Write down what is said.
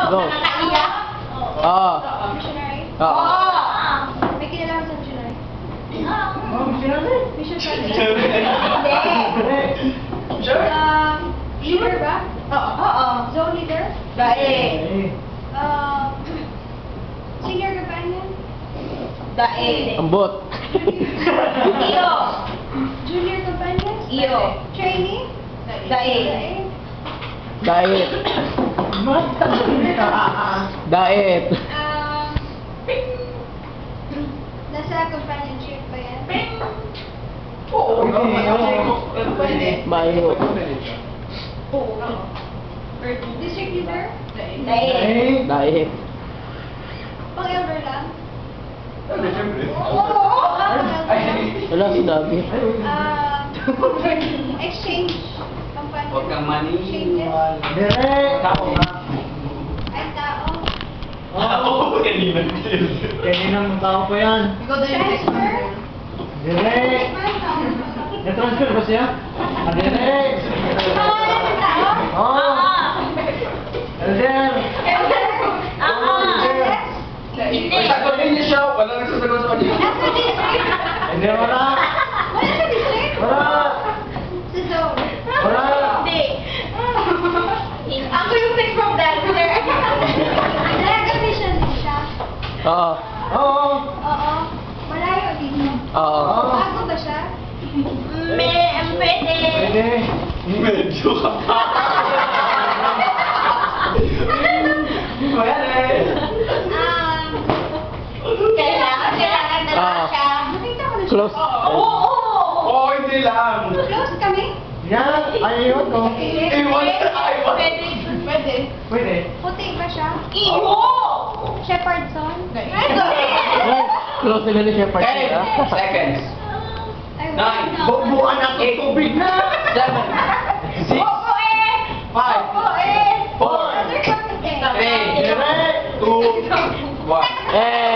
Go. Nakakaiyak. Oo. Missionary? Oo. May kinalaman sa missionary? Missionary? Mission president? Sure? Leader ba? Oo. Zone leader? Dae. Senior companion? Dae. Ambot. Iyo. Junior companion? Iyo. Trainee? Dae. Diet. Diet. Nasa companionship ba yan? Oo. Pwede. Mayo. Oo. District leader? Dae. Diet. Pang-elder lang? Siyempre. Wala sinabi. Exchange companion? Huwag kang maniwala. Exchanges? Direk! Tao nga. Ay, tao? Oo, kanina. Kaninang tao pa yan. Transfer? Direk! Na-transfer ba siya? Direk! Tao? Oo! Elder! Hindi. Sagutin niya siya. Wala nagsasagot sa kanya. Nasa district? Hindi, wala! Wala sa district? Wala! Sa zone? Wala! Hindi. Ako yung next from dancer. Nag-mission din siya? Oo. Oo! Oo. Malayo dito? Oo. Bago ba siya? Pwede. Pwede! Medyo kapag. Hindi ko yan eh. Kailangan dalawa siya. Nakita ko na siya. Close. Oo, hindi lang. Close kami? Yan! Ayaw ko! Iwan sa iwan. Pwede. Pwede! Puti ba siya? Iyo. Shepherdson? Ay, close na ni Shepard. 10 seconds. Ay, 9. Bubuan ako tubig na! 7. 6. Opo eh. 5. Opo eh. 4. Other company. 3. Direk! 2. 1. Eh!